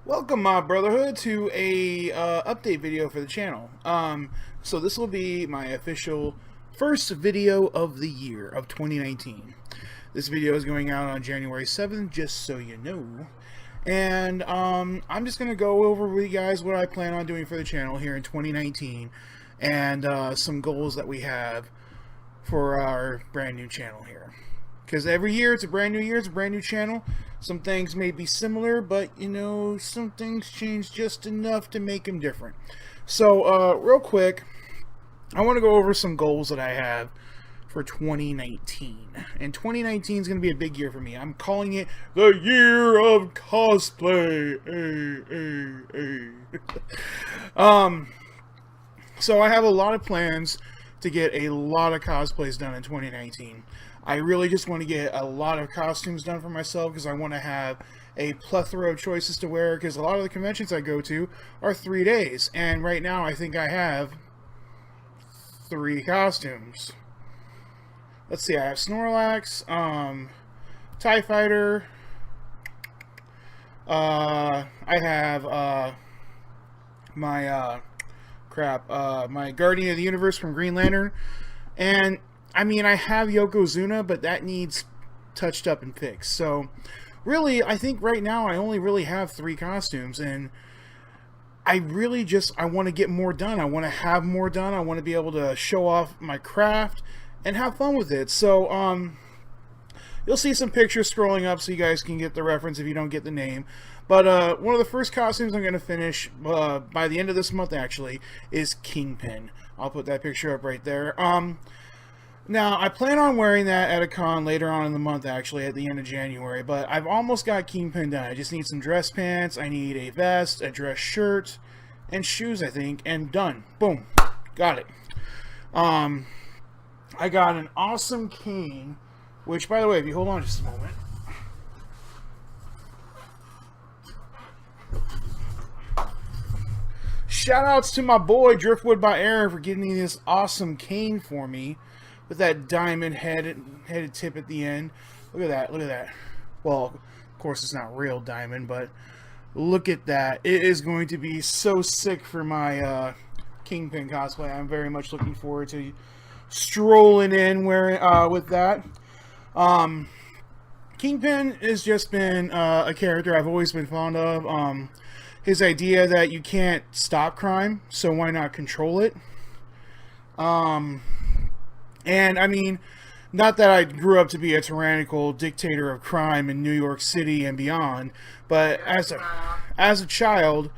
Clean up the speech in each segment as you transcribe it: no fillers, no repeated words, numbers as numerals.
Welcome, my Brotherhood, to a update video for the channel. So this will be my official first video of the year of 2019. This video is going out on January 7th, just so you know. And I'm just going to go over with you guys what I plan on doing for the channel here in 2019 and some goals that we have for our brand new channel here. Because every year it's a brand new year, it's a brand new channel. Some things may be similar, but you know, some things change just enough to make them different. So, real quick, I want to go over some goals that I have for 2019. And 2019 is going to be a big year for me. I'm calling it the year of cosplay. So I have a lot of plans to get a lot of cosplays done in 2019. I really just want to get a lot of costumes done for myself because I want to have a plethora of choices to wear, because a lot of the conventions I go to are 3 days, and right now I think I have 3 costumes. Let's see, I have Snorlax, TIE Fighter, I have my my Guardian of the Universe from Green Lantern, and I mean, I have Yokozuna, but that needs touched up and fixed. So, really, I think right now I only really have 3 costumes, and I really just, I want to get more done. I want to have more done. I want to be able to show off my craft and have fun with it. So, you'll see some pictures scrolling up so you guys can get the reference if you don't get the name. But one of the first costumes I'm going to finish by the end of this month, actually, is Kingpin. I'll put that picture up right there. Now, I plan on wearing that at a con later on in the month, actually, at the end of January, but I've almost got Kingpin done. I just need some dress pants, I need a vest, a dress shirt, and shoes, I think, and done. Boom. Got it. I got an awesome cane, which, by the way, if you hold on just a moment. Shoutouts to my boy, Driftwood by Aaron, for getting me this awesome cane for me, with that diamond headed tip at the end. Look at that, look at that. Well, of course it's not real diamond, but look at that. It is going to be so sick for my Kingpin cosplay. I'm very much looking forward to strolling in wearing with that. Kingpin has just been a character I've always been fond of. His idea that you can't stop crime, so why not control it? And I mean, not that I grew up to be a tyrannical dictator of crime in New York City and beyond, but as a child,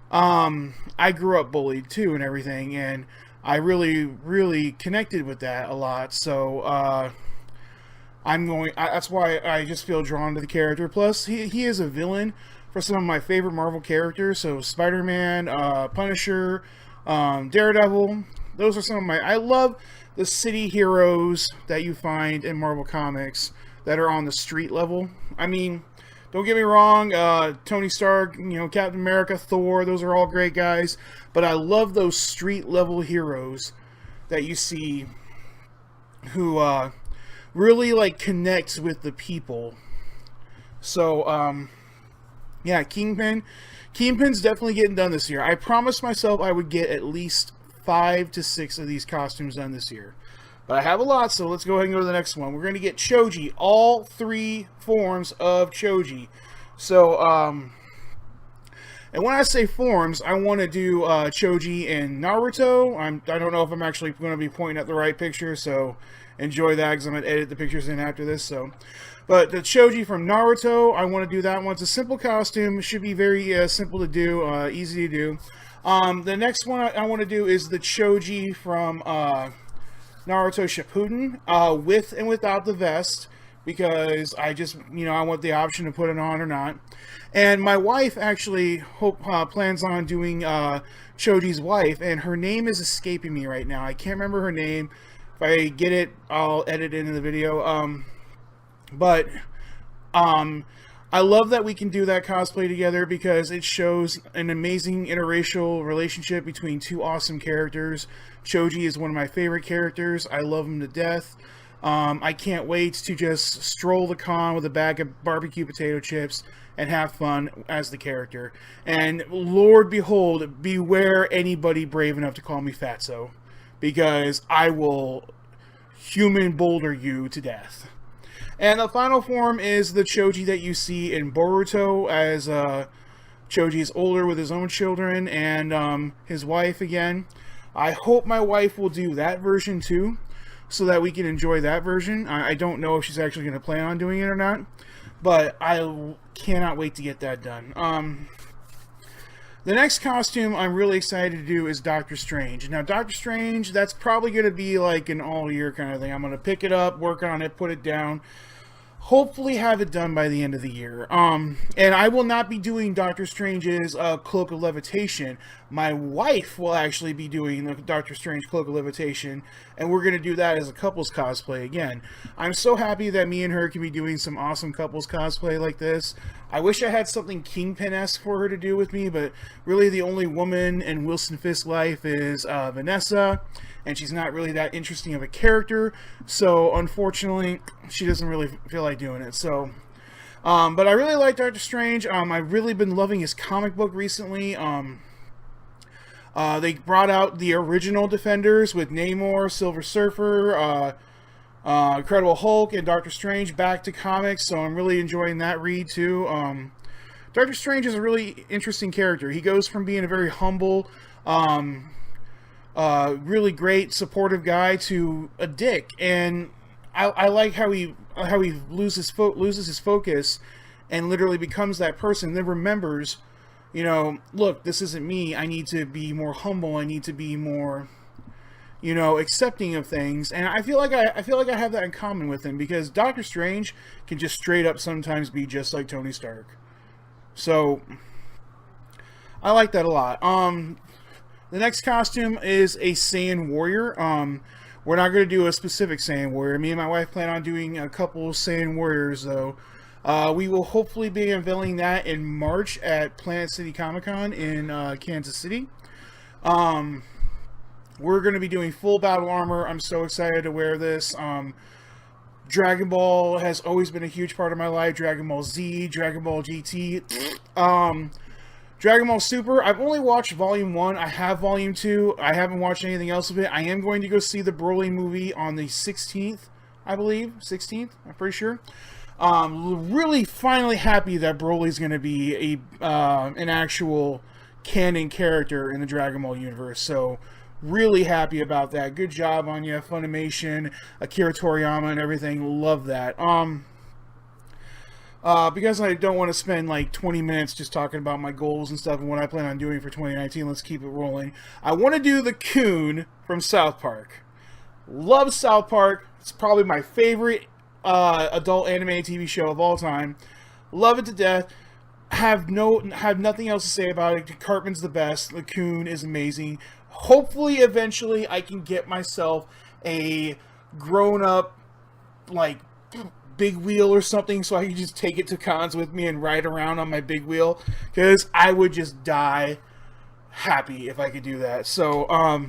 I grew up bullied too and everything, and I really connected with that a lot. So that's why I just feel drawn to the character. Plus, he is a villain for some of my favorite Marvel characters. So Spider-Man, Punisher, Daredevil. Those are some of my... I love the city heroes that you find in Marvel Comics that are on the street level. I mean, don't get me wrong, Tony Stark, you know, Captain America, Thor, those are all great guys, but I love those street level heroes that you see who really like connects with the people. So yeah, Kingpin's definitely getting done this year. I promised myself I would get at least 5 to 6 of these costumes done this year. But I have a lot, so let's go ahead and go to the next one. We're going to get Choji, all 3 forms of Choji. So, and when I say forms, I want to do Choji in Naruto. I don't know if I'm actually going to be pointing at the right picture, so enjoy that because I'm going to edit the pictures in after this. But the Choji from Naruto, I want to do that one. It's a simple costume. It should be very simple to do, easy to do. The next one I want to do is the Choji from Naruto Shippuden, with and without the vest, because I just, you know, I want the option to put it on or not. And my wife actually plans on doing Choji's wife, and her name is escaping me right now. I can't remember her name. If I get it, I'll edit it into the video. But I love that we can do that cosplay together because it shows an amazing interracial relationship between 2 awesome characters. Choji is one of my favorite characters. I love him to death. I can't wait to just stroll the con with a bag of barbecue potato chips and have fun as the character. And Lord behold, beware anybody brave enough to call me Fatso, because I will human boulder you to death. And the final form is the Choji that you see in Boruto, as Choji is older with his own children and his wife again. I hope my wife will do that version too, so that we can enjoy that version. I don't know if she's actually going to plan on doing it or not, but I cannot wait to get that done. The next costume I'm really excited to do is Doctor Strange. Now, Doctor Strange, that's probably going to be like an all-year kind of thing. I'm going to pick it up, work on it, put it down, hopefully have it done by the end of the year. And I will not be doing Doctor Strange's Cloak of Levitation. My wife will actually be doing the Doctor Strange Cloak of Levitation, and we're going to do that as a couples cosplay again. I'm so happy that me and her can be doing some awesome couples cosplay like this. I wish I had something Kingpin-esque for her to do with me, but really the only woman in Wilson Fisk's life is Vanessa, and she's not really that interesting of a character, so unfortunately she doesn't really feel like doing it. So but I really like Doctor Strange. I've really been loving his comic book recently. They brought out the original Defenders with Namor, Silver Surfer, Incredible Hulk, and Doctor Strange back to comics, so I'm really enjoying that read too. Doctor Strange is a really interesting character. He goes from being a very humble, really great, supportive guy to a dick, and I like how he loses his focus and literally becomes that person, then remembers, you know, look, this isn't me. I need to be more humble. I need to be more, you know, accepting of things. And I feel like I have that in common with him, because Doctor Strange can just straight up sometimes be just like Tony Stark. So I like that a lot. The next costume is a Saiyan warrior. We're not going to do a specific Saiyan warrior. Me and my wife plan on doing a couple of Saiyan warriors, though. We will hopefully be unveiling that in March at Planet City Comicon in Kansas City. We're going to be doing full battle armor. I'm so excited to wear this. Dragon Ball has always been a huge part of my life. Dragon Ball Z, Dragon Ball GT. Dragon Ball Super, I've only watched Volume 1. I have Volume 2. I haven't watched anything else of it. I am going to go see the Broly movie on the 16th, I believe. 16th, I'm pretty sure. Really finally happy that Broly's going to be an actual canon character in the Dragon Ball universe. So, really happy about that. Good job on you, Funimation, Akira Toriyama and everything. Love that. Because I don't want to spend like 20 minutes just talking about my goals and stuff and what I plan on doing for 2019, let's keep it rolling. I want to do the Coon from South Park. Love South Park. It's probably my favorite adult anime TV show of all time. Love it to death. Have nothing else to say about it. Cartman's the best. The Coon is amazing. Hopefully, eventually, I can get myself a grown-up, like, big wheel or something, so I can just take it to cons with me and ride around on my big wheel, because I would just die happy if I could do that. So,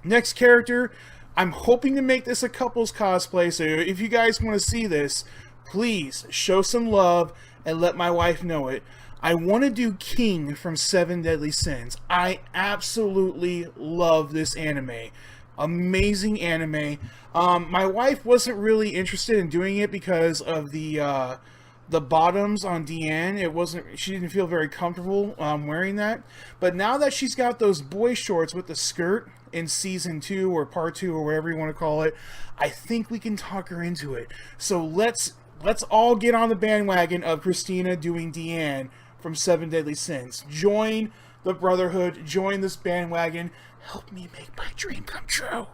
next character, I'm hoping to make this a couples cosplay, so if you guys want to see this, please show some love and let my wife know it. I want to do King from Seven Deadly Sins. I absolutely love this anime. Amazing anime. My wife wasn't really interested in doing it because of the bottoms on Deanne. She didn't feel very comfortable wearing that. But now that she's got those boy shorts with the skirt in season 2 or part 2 or whatever you want to call it, I think we can talk her into it. So let's all get on the bandwagon of Christina doing Deanne from Seven Deadly Sins. Join the Brotherhood. Join this bandwagon. Help me make my dream come true.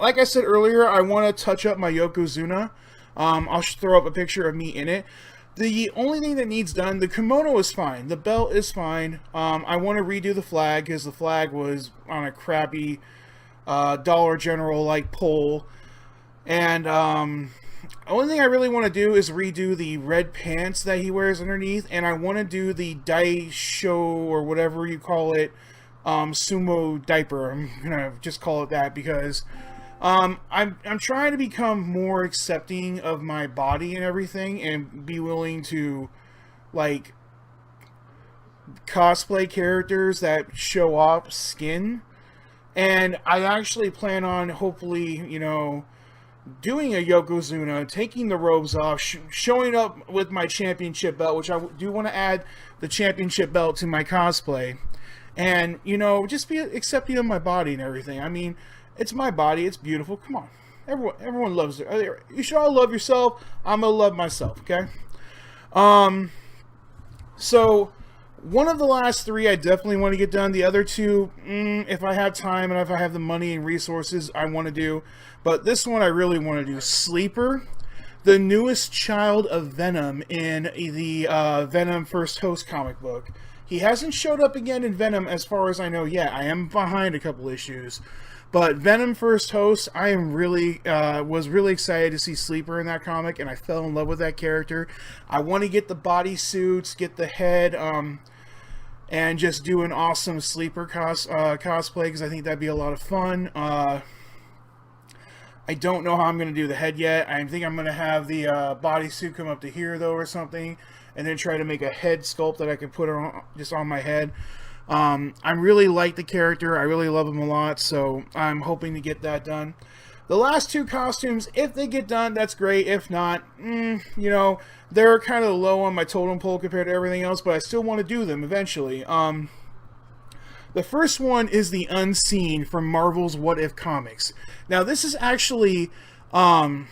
Like I said earlier, I want to touch up my Yokozuna. I'll throw up a picture of me in it. The only thing that needs done, the kimono is fine. The belt is fine. I want to redo the flag because the flag was on a crappy Dollar General-like pole. And the only thing I really want to do is redo the red pants that he wears underneath, and I want to do the Daisho, or whatever you call it, sumo diaper. I'm going to just call it that, because I'm trying to become more accepting of my body and everything, and be willing to, like, cosplay characters that show off skin. And I actually plan on, hopefully, you know, doing a Yokozuna, taking the robes off, showing up with my championship belt, which I do want to add the championship belt to my cosplay. And, you know, just be accepting of my body and everything. I mean, it's my body. It's beautiful. Come on. Everyone loves it. You should all love yourself. I'm going to love myself, okay? So, one of the last three I definitely want to get done. The other two, if I have time and if I have the money and resources, I want to do. But this one I really want to do. Sleeper, the newest child of Venom in the Venom First Host comic book. He hasn't showed up again in Venom as far as I know yet. I am behind a couple issues. But Venom First Host, I am really, was really excited to see Sleeper in that comic, and I fell in love with that character. I want to get the bodysuits, get the head, and just do an awesome Sleeper cosplay, because I think that'd be a lot of fun. I don't know how I'm going to do the head yet. I think I'm going to have the bodysuit come up to here, though, or something, and then try to make a head sculpt that I can put on, just on my head. I really like the character. I really love him a lot, so I'm hoping to get that done. The last two costumes, if they get done, that's great. If not, you know, they're kind of low on my totem pole compared to everything else, but I still want to do them eventually. The first one is the Unseen from Marvel's What If comics. Now, this is actually a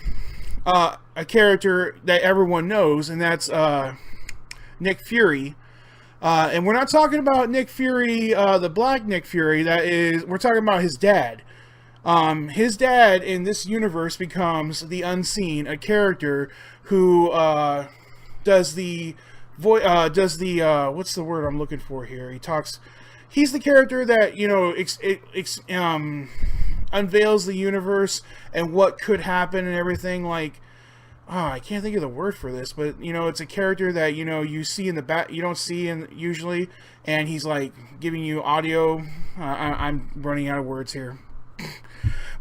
character that everyone knows, and that's Nick Fury. And we're not talking about Nick Fury, the black Nick Fury. We're talking about his dad. His dad in this universe becomes the Unseen, a character who does the what's the word I'm looking for here? He's the character that, you know, unveils the universe and what could happen and everything. Like, I can't think of the word for this, but, you know, it's a character that, you know, you see in the back, you don't see in usually, and he's like giving you audio. I'm running out of words here.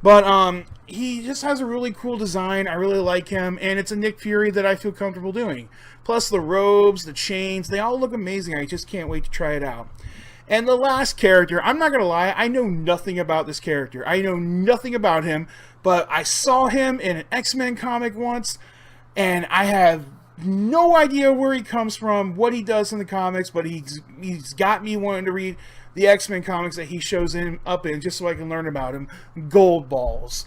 But he just has a really cool design. I really like him, and it's a Nick Fury that I feel comfortable doing. Plus the robes, the chains, they all look amazing. I just can't wait to try it out. And the last character, I'm not going to lie, I know nothing about this character. I know nothing about him, but I saw him in an X-Men comic once, and I have no idea where he comes from, what he does in the comics, but he's got me wanting to read the X-Men comics that he shows up in, just so I can learn about him. Gold balls.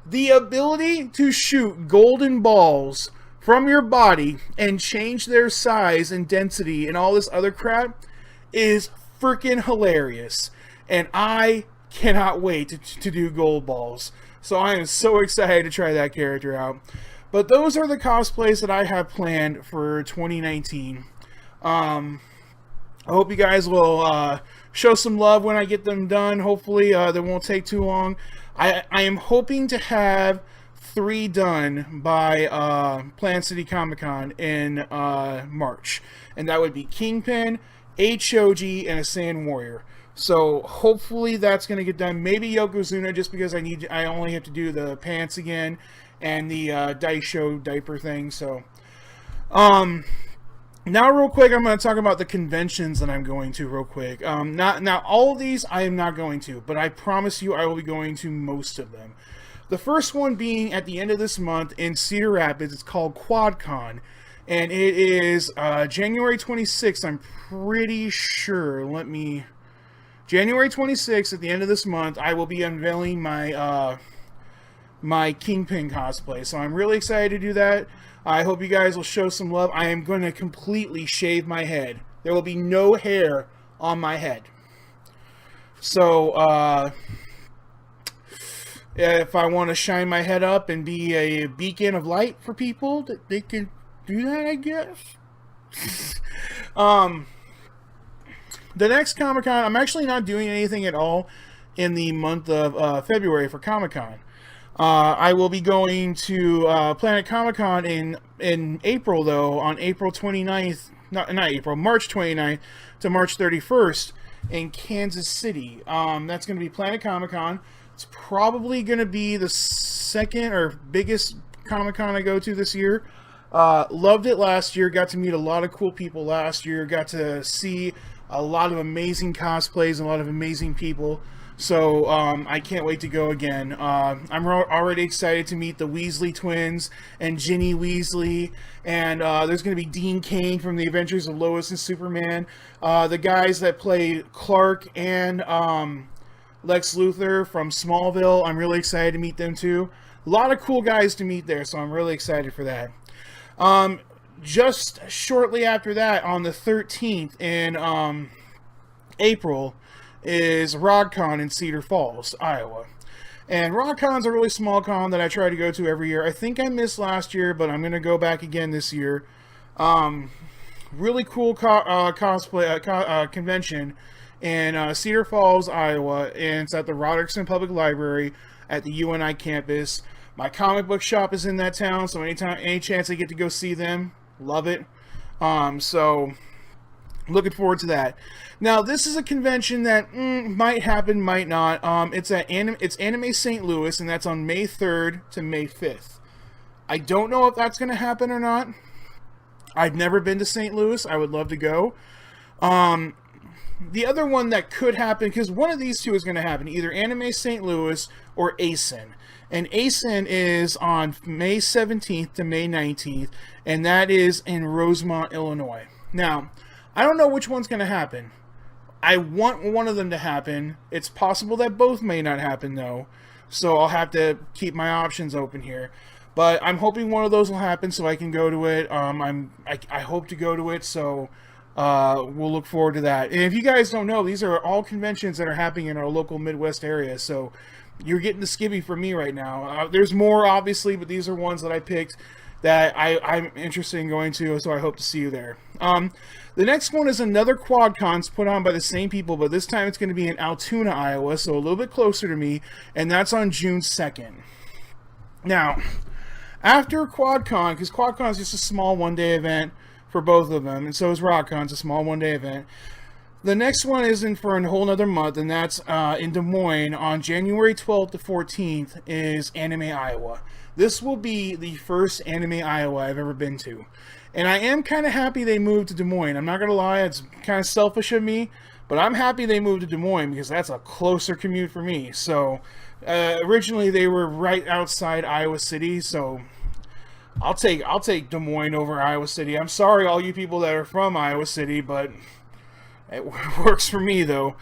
The ability to shoot golden balls from your body and change their size and density and all this other crap is freaking hilarious. And I cannot wait to do gold balls. So I am so excited to try that character out. But those are the cosplays that I have planned for 2019. I hope you guys will show some love when I get them done. Hopefully they won't take too long. I am hoping to have 3 done by Plant City Comicon in March. And that would be Kingpin, 8 Shoji, and a Sand Warrior. So hopefully that's going to get done. Maybe Yokozuna, just because I only have to do the pants again and the Daisho diaper thing. So now real quick, I'm going to talk about the conventions that I'm going to real quick. Now all of these I am not going to, but I promise you I will be going to most of them. The first one being at the end of this month in Cedar Rapids. It's called QuadCon. And it is January 26th, I'm pretty sure. January 26th, at the end of this month, I will be unveiling my my Kingpin cosplay. So I'm really excited to do that. I hope you guys will show some love. I am going to completely shave my head. There will be no hair on my head. So, if I want to shine my head up and be a beacon of light for people, that they can do that, I guess. The next Comic-Con, I'm actually not doing anything at all in the month of February for Comic-Con. I will be going to Planet Comic-Con in April, though, on April 29th, March 29th to March 31st in Kansas City. That's going to be Planet Comic-Con. It's probably going to be the second or biggest Comic-Con I go to this year. Loved it last year. Got to meet a lot of cool people last year. Got to see a lot of amazing cosplays and a lot of amazing people. So I can't wait to go again. I'm already excited to meet the Weasley twins and Ginny Weasley. And there's going to be Dean Cain from The Adventures of Lois and Superman. The guys that play Clark and Lex Luthor from Smallville. I'm really excited to meet them too. A lot of cool guys to meet there, so I'm really excited for that. Just shortly after that, on the 13th in April, is RodCon in Cedar Falls, Iowa. And RodCon's a really small con that I try to go to every year. I think I missed last year, but I'm going to go back again this year. Really cool cosplay convention in Cedar Falls, Iowa, and it's at the Roderikson Public Library at the UNI campus. My comic book shop is in that town, so any chance I get to go see them, love it. So looking forward to that. Now, this is a convention that might happen, might not. It's Anime St. Louis, and that's on May 3rd to May 5th. I don't know if that's going to happen or not. I've never been to St. Louis. I would love to go. The other one that could happen, because one of these two is going to happen, either Anime St. Louis or ASIN. And ASIN is on May 17th to May 19th, and that is in Rosemont, Illinois. Now, I don't know which one's going to happen. I want one of them to happen. It's possible that both may not happen, though. So I'll have to keep my options open here. But I'm hoping one of those will happen so I can go to it. I hope to go to it, so we'll look forward to that. And if you guys don't know, these are all conventions that are happening in our local Midwest area. So you're getting the skivvy from me right now. There's more, obviously, but these are ones that I picked that I'm interested in going to, so I hope to see you there. The next one is another QuadCon put on by the same people, but this time it's going to be in Altoona, Iowa, so a little bit closer to me, and that's on June 2nd. Now, after QuadCon, because QuadCon is just a small one-day event for both of them, and so is RodCon, it's a small one-day event. The next one isn't for a whole nother month, and that's in Des Moines on January 12th to 14th is Anime Iowa. This will be the first Anime Iowa I've ever been to. And I am kind of happy they moved to Des Moines. I'm not going to lie, it's kind of selfish of me, but I'm happy they moved to Des Moines because that's a closer commute for me. So, originally they were right outside Iowa City, so I'll take Des Moines over Iowa City. I'm sorry all you people that are from Iowa City, but it works for me though.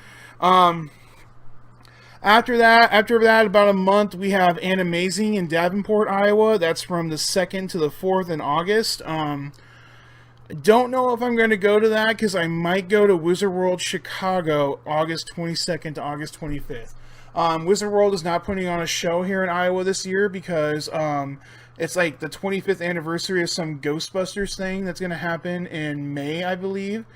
After that, about a month, we have Anime-zing in Davenport, Iowa. That's from the 2nd to the 4th in August. Don't know if I'm going to go to that because I might go to Wizard World Chicago August 22nd to August 25th. Wizard World is not putting on a show here in Iowa this year because it's like the 25th anniversary of some Ghostbusters thing that's going to happen in May, I believe.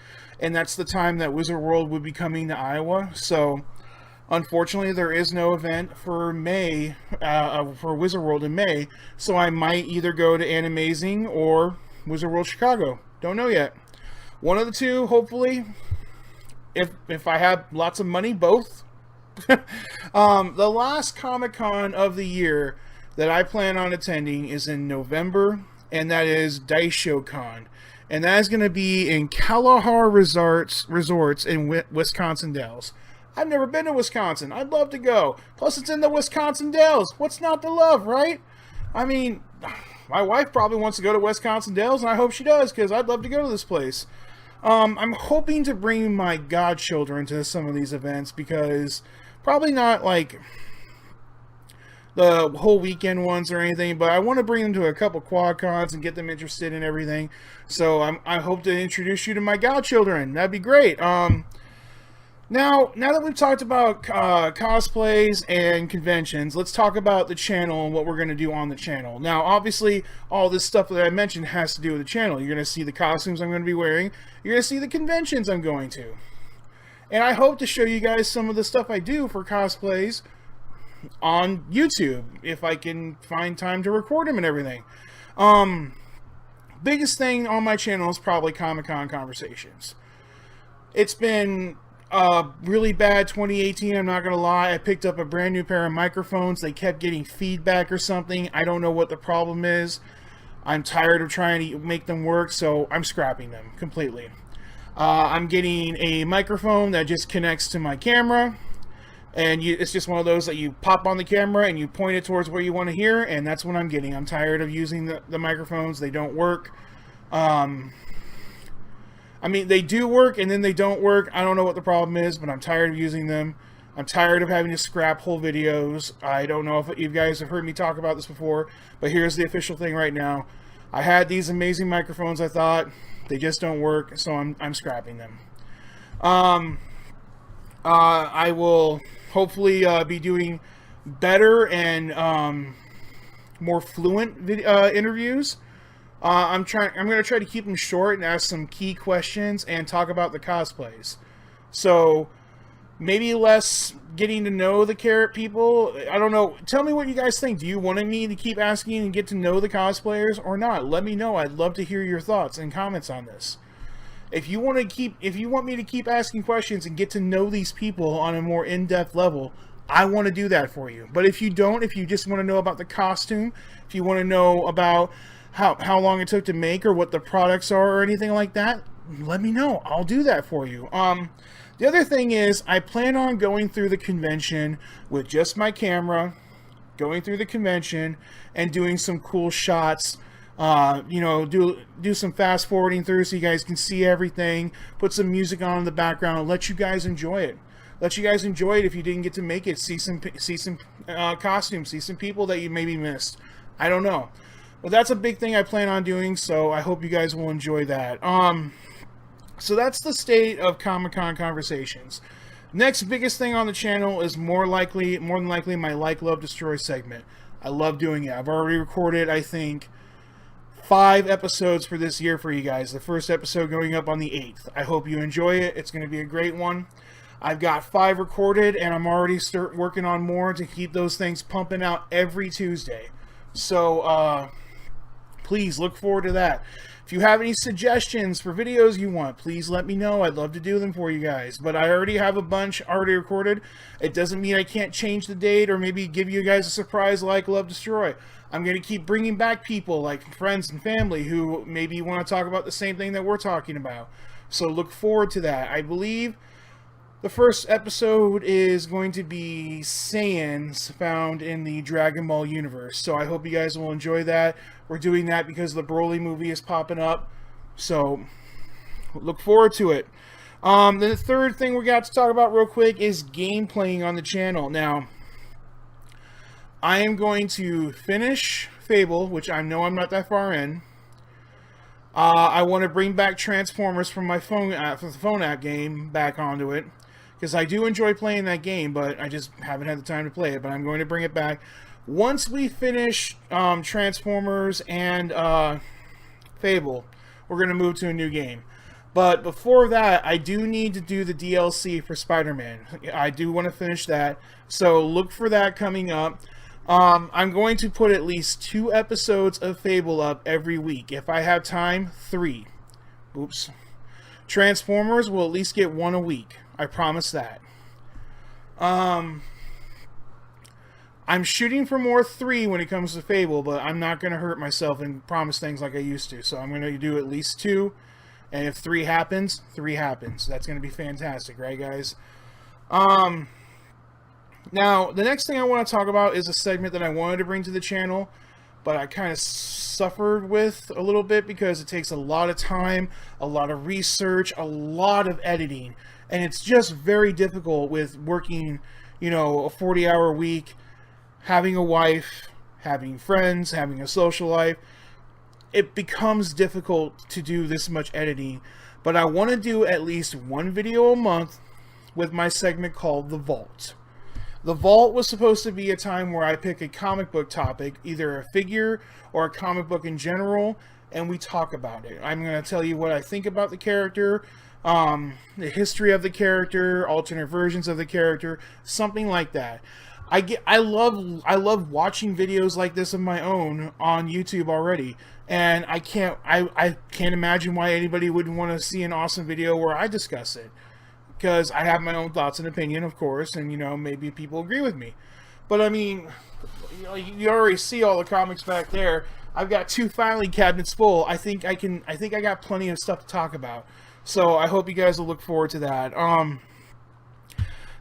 And that's the time that Wizard World would be coming to Iowa. So, unfortunately, there is no event for May, for Wizard World in May. So I might either go to Anime-zing or Wizard World Chicago. Don't know yet. One of the two, hopefully. If I have lots of money, both. The last Comic-Con of the year that I plan on attending is in November, and that is Daisho-con. And that is going to be in Kalahar Resorts in Wisconsin Dells. I've never been to Wisconsin. I'd love to go. Plus, it's in the Wisconsin Dells. What's not to love, right? I mean, my wife probably wants to go to Wisconsin Dells, and I hope she does, because I'd love to go to this place. I'm hoping to bring my godchildren to some of these events, because probably not, like, the whole weekend ones or anything, but I want to bring them to a couple QuadCons and get them interested in everything. So I hope to introduce you to my godchildren. That'd be great. Now that we've talked about cosplays and conventions, let's talk about the channel and what we're going to do on the channel. Now, obviously, all this stuff that I mentioned has to do with the channel. You're going to see the costumes I'm going to be wearing. You're going to see the conventions I'm going to. And I hope to show you guys some of the stuff I do for cosplays on YouTube, if I can find time to record them and everything. Biggest thing on my channel is probably Comic-Con conversations. It's been really bad 2018, I'm not going to lie. I picked up a brand new pair of microphones. They kept getting feedback or something. I don't know what the problem is. I'm tired of trying to make them work, so I'm scrapping them completely. I'm getting a microphone that just connects to my camera, and it's just one of those that you pop on the camera and you point it towards where you want to hear, and that's what I'm getting. I'm tired of using the microphones. They don't work. I mean, they do work and then they don't work. I don't know what the problem is, but I'm tired of using them. I'm tired of having to scrap whole videos. I don't know if you guys have heard me talk about this before, but here's the official thing right now. I had these amazing microphones, I thought. They just don't work, so I'm scrapping them. I will hopefully be doing better and more fluent interviews. I'm going to try to keep them short and ask some key questions and talk about the cosplays. So maybe less getting to know the people. I don't know. Tell me what you guys think. Do you want me to keep asking and get to know the cosplayers or not? Let me know. I'd love to hear your thoughts and comments on this. If you want me to keep asking questions and get to know these people on a more in-depth level, I want to do that for you. But if you don't, if you just want to know about the costume, if you want to know about how long it took to make or what the products are or anything like that, let me know. I'll do that for you. The other thing is, I plan on going through the convention with just my camera, going through the convention and doing some cool shots. You know, do some fast forwarding through so you guys can see everything, put some music on in the background, and let you guys enjoy it. Let you guys enjoy it if you didn't get to make it. See some costumes, see some people that you maybe missed. I don't know. But that's a big thing I plan on doing, so I hope you guys will enjoy that. So that's the state of Comic-Con conversations. Next biggest thing on the channel is more than likely my Like, Love, Destroy segment. I love doing it. I've already recorded, I think, 5 episodes for this year for you guys. The first episode going up on the 8th. I hope you enjoy it. It's going to be a great one. I've got 5 recorded, and I'm already working on more to keep those things pumping out every Tuesday. So, please look forward to that. If you have any suggestions for videos you want, please let me know. I'd love to do them for you guys. But I already have a bunch already recorded. It doesn't mean I can't change the date or maybe give you guys a surprise like Love Destroy. I'm going to keep bringing back people like friends and family who maybe want to talk about the same thing that we're talking about. So look forward to that. I believe the first episode is going to be Saiyans found in the Dragon Ball universe. So I hope you guys will enjoy that. We're doing that because the Broly movie is popping up. So look forward to it. The third thing we got to talk about real quick is game playing on the channel. Now, I am going to finish Fable, which I know I'm not that far in. I want to bring back Transformers from my phone app, from the phone app game back onto it. Because I do enjoy playing that game, but I just haven't had the time to play it. But I'm going to bring it back. Once we finish Transformers and Fable, we're going to move to a new game. But before that, I do need to do the DLC for Spider-Man. I do want to finish that. So look for that coming up. I'm going to put at least 2 episodes of Fable up every week. If I have time, 3. Oops. Transformers will at least get 1 a week. I promise that. I'm shooting for more 3 when it comes to Fable, but I'm not going to hurt myself and promise things like I used to. So I'm going to do at least 2. And if 3 happens, 3 happens. That's going to be fantastic, right, guys? Now, the next thing I want to talk about is a segment that I wanted to bring to the channel, but I kind of suffered with a little bit because it takes a lot of time, a lot of research, a lot of editing. And it's just very difficult with working, you know, a 40-hour week, having a wife, having friends, having a social life. It becomes difficult to do this much editing. But I want to do at least 1 video a month with my segment called The Vault. The Vault was supposed to be a time where I pick a comic book topic, either a figure or a comic book in general, and we talk about it. I'm going to tell you what I think about the character, the history of the character, alternate versions of the character, something like that. I love watching videos like this of my own on YouTube already, and I can't imagine why anybody wouldn't want to see an awesome video where I discuss it. because I have my own thoughts and opinion, of course, and, you know, maybe people agree with me. But, I mean, you already see all the comics back there. I've got 2 filing cabinets full. I think I got plenty of stuff to talk about. So, I hope you guys will look forward to that.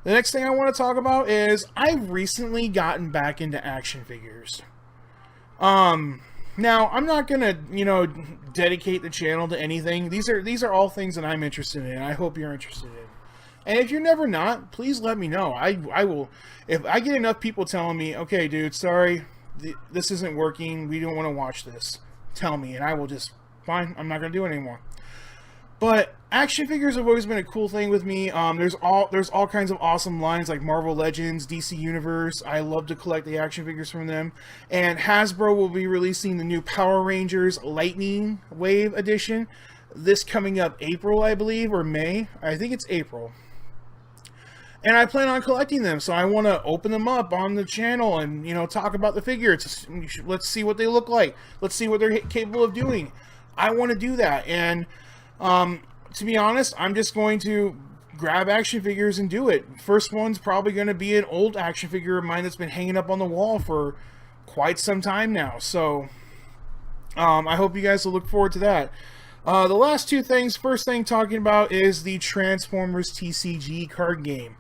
The next thing I want to talk about is I've recently gotten back into action figures. Now, I'm not gonna, you know, dedicate the channel to anything. These are all things that I'm interested in. I hope you're interested in. And if you're never not, please let me know. I will, if I get enough people telling me, okay, dude, sorry, this isn't working. We don't want to watch this. Tell me, and I will just, fine, I'm not gonna do it anymore. But action figures have always been a cool thing with me. There's all kinds of awesome lines like Marvel Legends, DC Universe. I love to collect the action figures from them. And Hasbro will be releasing the new Power Rangers Lightning Wave edition. This coming up April, I believe, or May. I think it's April. And I plan on collecting them, so I want to open them up on the channel and, you know, talk about the figures. Let's see what they look like. Let's see what they're capable of doing. I want to do that, and to be honest, I'm just going to grab action figures and do it. First one's probably going to be an old action figure of mine that's been hanging up on the wall for quite some time now. So, I hope you guys will look forward to that. The last 2 things, first thing talking about is the Transformers TCG card game.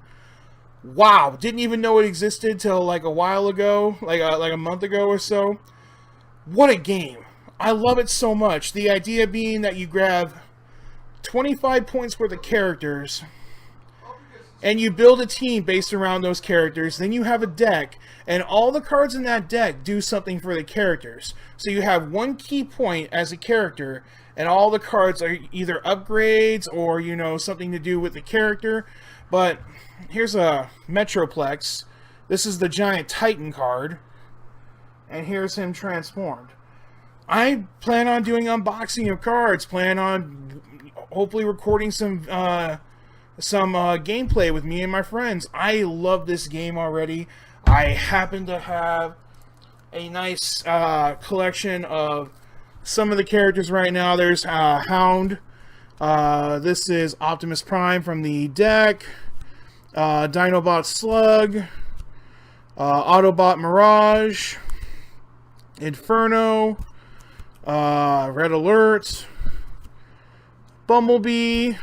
Wow, didn't even know it existed till like a while ago, like a month ago or so. What a game. I love it so much. The idea being that you grab 25 points worth of characters and you build a team based around those characters. Then you have a deck, and all the cards in that deck do something for the characters. So you have 1 key point as a character, and all the cards are either upgrades or, you know, something to do with the character. But here's a Metroplex. This is the Giant Titan card, and here's him transformed. I plan on doing unboxing of cards, plan on hopefully recording some gameplay with me and my friends. I love this game already. I happen to have a nice collection of some of the characters right now. There's Hound. This is Optimus Prime from the deck. Dinobot Slug. Autobot Mirage. Inferno. Red Alert. Bumblebee,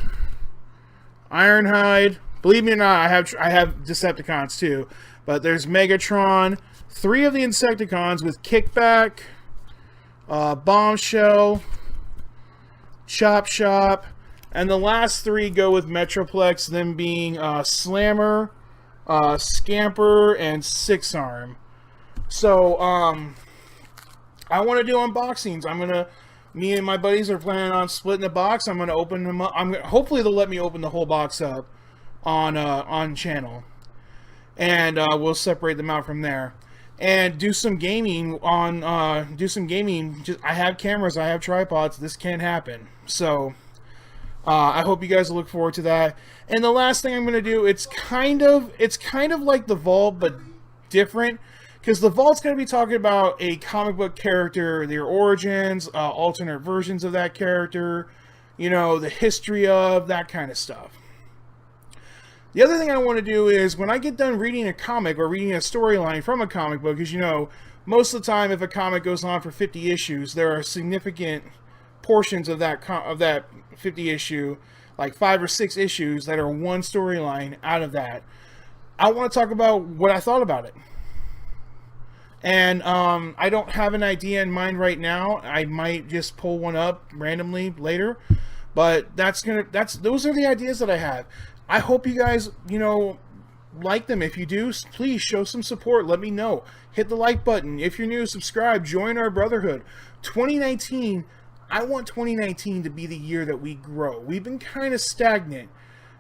Ironhide. Believe me or not, I have Decepticons too. But there's Megatron, 3 of the Insecticons with Kickback, Bombshell, Chop Shop, and the last 3 go with Metroplex, them being Slammer, Scamper, and 6-Arm. So, I want to do unboxings. Me and my buddies are planning on splitting the box. I'm going to open them up. Hopefully they'll let me open the whole box up on channel, and we'll separate them out from there and do some gaming on. I have cameras. I have tripods. This can happen. So I hope you guys will look forward to that. And the last thing I'm going to do, it's kind of like the Vault, but different. Because the Vault's going to be talking about a comic book character, their origins, alternate versions of that character, you know, the history of, that kind of stuff. The other thing I want to do is, when I get done reading a comic or reading a storyline from a comic book, because, you know, most of the time if a comic goes on for 50 issues, there are significant portions of that 50 issue, like 5 or 6 issues that are one storyline out of that. I want to talk about what I thought about it. And I don't have an idea in mind right now. I might just pull one up randomly later, but those are the ideas that I have. I hope you guys, you know, like them. If you do, please show some support. Let me know. Hit the like button. If you're new, subscribe. Join our Brotherhood. 2019, I want 2019 to be the year that we grow. We've been kind of stagnant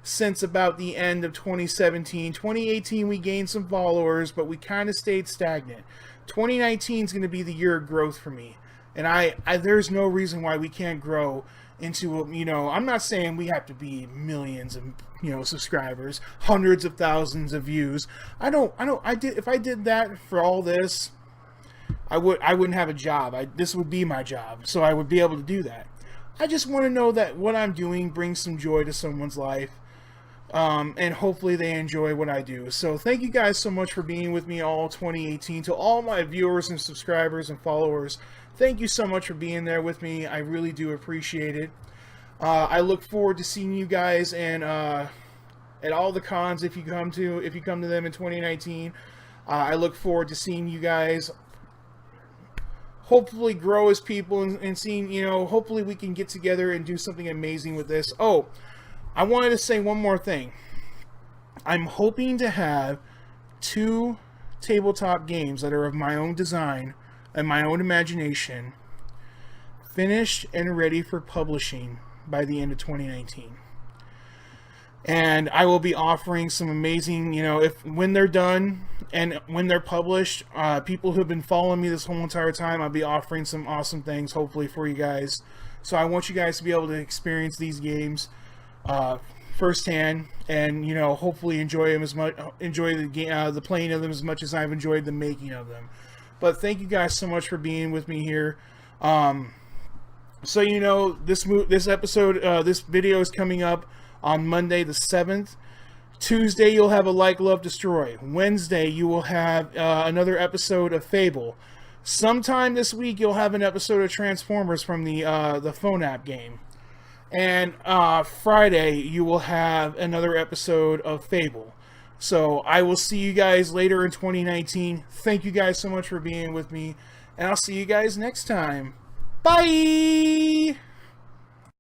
since about the end of 2017. 2018, we gained some followers, but we kind of stayed stagnant. 2019 is going to be the year of growth for me, and there's no reason why we can't grow into, you know, I'm not saying we have to be millions of, you know, subscribers, hundreds of thousands of views. If I did that for all this, I wouldn't have a job. This would be my job, so I would be able to do that. I just want to know that what I'm doing brings some joy to someone's life. and hopefully they enjoy what I do. So thank you guys so much for being with me all 2018. To all my viewers and subscribers and followers, thank you so much for being there with me. I really do appreciate it. I look forward to seeing you guys and at all the cons if you come to them in 2019. I look forward to seeing you guys hopefully grow as people and seeing, you know, hopefully we can get together and do something amazing with this. Oh, I wanted to say one more thing. I'm hoping to have 2 tabletop games that are of my own design and my own imagination finished and ready for publishing by the end of 2019. And I will be offering some amazing, you know, when they're done and when they're published, people who have been following me this whole entire time, I'll be offering some awesome things hopefully for you guys. So I want you guys to be able to experience these games firsthand, and you know, hopefully enjoy them the playing of them as much as I've enjoyed the making of them. But thank you guys so much for being with me here. So you know, this video is coming up on Monday the 7th. Tuesday you'll have a Like, Love, Destroy. Wednesday you will have another episode of Fable. Sometime this week you'll have an episode of Transformers from the phone app game. And Friday you will have another episode of Fable. So I will see you guys later in 2019. Thank you guys so much for being with me, and I'll see you guys next time. Bye!